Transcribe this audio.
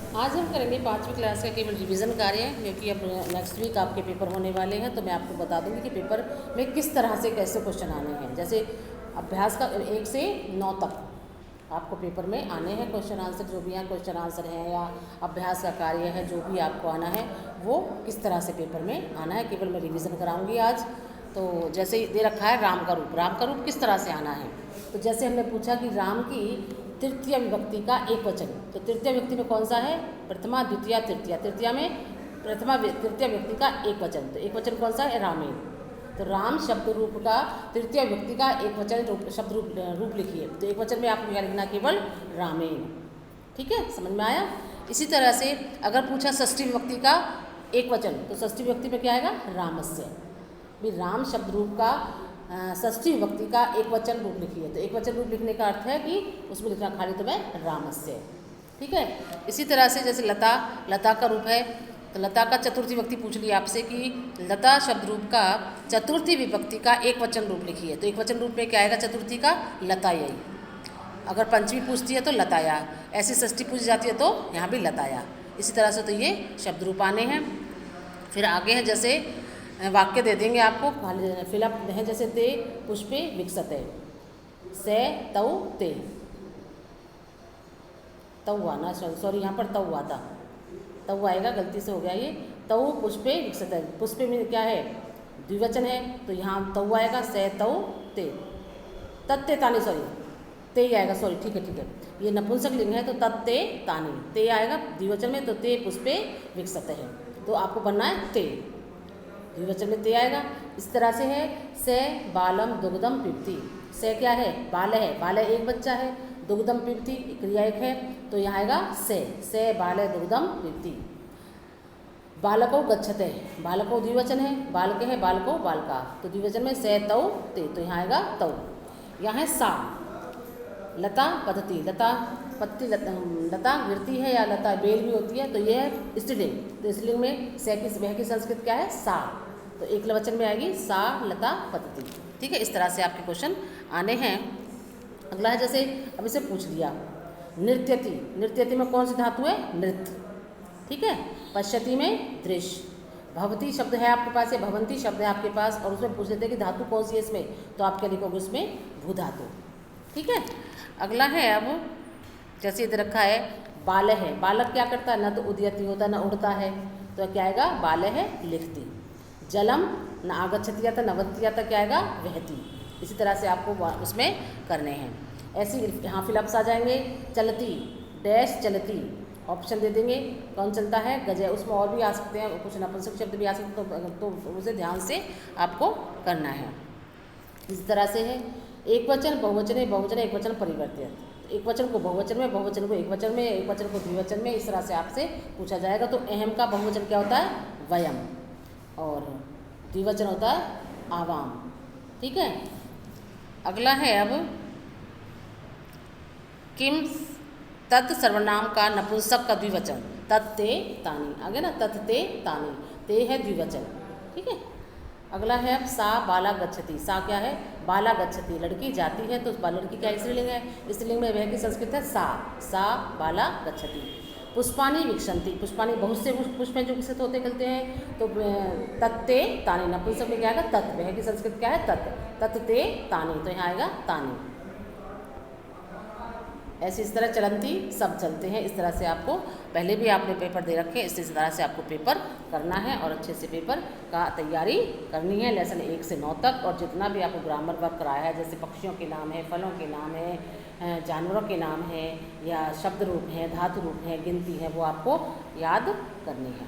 आज हम करेंगे 5वीं क्लास का केवल रिवीजन कार्य, क्योंकि अब नेक्स्ट वीक आपके पेपर होने वाले हैं। तो मैं आपको बता दूंगी कि पेपर में किस तरह से कैसे क्वेश्चन आने हैं। जैसे अभ्यास का 1 से 9 तक आपको पेपर में आने हैं क्वेश्चन आंसर, जो भी यहाँ क्वेश्चन आंसर हैं या अभ्यास का कार्य है, जो भी आपको आना है वो किस तरह से पेपर में आना है, केवल मैं रिविज़न कराऊँगी आज। तो जैसे दे रखा है राम का रूप, राम का रूप किस तरह से आना है। तो जैसे हमने पूछा कि राम की तृतीय विभक्ति का एक वचन, तो तृतीय विभक्ति में कौन सा है, प्रथमा द्वितीय तृतीया। तृतीया में तृतीय विभक्ति का एक वचन, तो एक वचन कौन सा है, रामेण। तो राम शब्द रूप का तृतीय व्यक्ति का एक वचन शब्द रूप लिखिए। तो एक वचन में आपको क्या लिखना, केवल रामेण। ठीक है, समझ में आया। इसी तरह से अगर पूछा षष्ठी विभक्ति का एक वचन, तो षष्ठी विभक्ति में क्या आएगा, रामस्य। भी राम शब्द रूप का षष्ठी विभक्ति का एक वचन रूप लिखिए। तो एक वचन रूप लिखने का अर्थ है कि उसमें लिखना खाली तुम्हें रामस्य। ठीक है। इसी तरह से जैसे लता, लता का रूप है, तो लता का चतुर्थी विभक्ति पूछ ली आपसे कि लता शब्द रूप का चतुर्थी विभक्ति का एक वचन रूप लिखिए। तो एक वचन रूप में क्या आएगा चतुर्थी का, लतायई। अगर पंचमी पूछती है तो लताया, ऐसी षष्ठी पूछ जाती है तो यहाँ भी लताया। इसी तरह से तो ये शब्द रूप आने हैं। फिर आगे है, जैसे वाक्य दे देंगे आपको, फिलअप है, जैसे ते पुष्पे विकसते, से तौ ते, तौ आना, सॉरी यहाँ पर तौ आता, तौ आएगा, गलती से हो गया ये। तौ पुष्पे विकसते, पुष्पे में क्या है, द्विवचन है, तो यहाँ तौ आएगा, से तौ ते, तत्ते तानी, सॉरी ते ही आएगा, सॉरी ठीक है, ये नपुंसक लिंग है तो तत्ते तानी, ते आएगा द्विवचन में, तो ते पुष्पे विकसते है, तो आपको बनना है ते, द्विवचन में ते आएगा। इस तरह से है, से बालम दुग्धम पिबती, से क्या है, बाल है, बाल एक बच्चा है, दुग्धम पिबती क्रिया एक है, तो यहाँ आएगा से बाल दुग्धम पिबती। बालको गच्छते, बालको द्विवचन है, बालके है, बालको बालका, तो द्विवचन में से तौ ते, तो यहाँ आएगा तौ। यहाँ है सा, लता पद्धति, लता पत्ती, लता गिरती है या लता बेल भी होती है, तो ये है स्त्रीलिंग, तो स्त्रीलिंग में से की वह की संस्कृत क्या है, सा, तो एक वचन में आएगी सा लता पद्धति। ठीक है, इस तरह से आपके क्वेश्चन आने हैं। अगला है, जैसे अब इसे पूछ लिया नृत्यति, नृत्यति में कौन सी धातु है, नृत्य। ठीक है, पश्यति में दृश्य, भवती शब्द है आपके पास, या भवंती शब्द है आपके पास, और उसमें पूछ लेते हैं कि धातु कौन सी है इसमें, तो आप क्या लिखोगे उसमें, भू धातु। ठीक है। अगला है, अब जैसे इधर रखा है बाल है, बालक क्या करता है, न तो उदयति होता न उड़ता है, तो क्या आएगा, बाल है लिखती। जलम न आगच्छति या न वत्ति या क्या आएगा, वहती। इसी तरह से आपको उसमें करने हैं। ऐसे यहाँ फिलअप्स आ जाएंगे, चलती डैश चलती, ऑप्शन दे देंगे कौन चलता है, गजय, उसमें और भी आ सकते हैं, कुछ नपुंसक शब्द भी आ सकते हैं, तो उसे ध्यान से आपको करना है। इस तरह से है, एक वचन बहुवचन है, बहुवचन एक वचन परिवर्तित, एक वचन को बहुवचन में, बहुवचन को एक वचन में, एक वचन को द्विवचन में, इस तरह से आपसे पूछा जाएगा। तो अहम का बहुवचन क्या होता है, वयम, और द्विवचन होता है आवाम। ठीक है। अगला है, अब किम तत् सर्वनाम का नपुंसक का द्विवचन, तत्ते तानी, आगे ना तत्ते तानी, ते है द्विवचन। ठीक है। अगला है, अब सा बाला गच्छति, सा क्या है, बाला गच्छति, लड़की जाती है, तो लड़की क्या स्त्रीलिंग है, स्त्रीलिंग में वह की संस्कृत है सा बाला गच्छति। पुष्पानी विकसंती, पुष्पानी बहुत से पुष्प हैं जो विकसित होते खिलते हैं, तो तत्ते तानी, नपुंसक में क्या आएगा, तत्, वह की संस्कृत क्या है, तत्ते तानी, तो यहाँ आएगा तानी। ऐसे इस तरह चलंती सब चलते हैं। इस तरह से आपको पहले भी आपने पेपर दे रखे, इस तरह से आपको पेपर करना है और अच्छे से पेपर का तैयारी करनी है, लेसन 1 से 9 तक। और जितना भी आपको ग्रामर वर्क कराया है, जैसे पक्षियों के नाम है, फलों के नाम है, जानवरों के नाम है, या शब्द रूप हैं, धातु रूप हैं, गिनती है, वो आपको याद करनी है।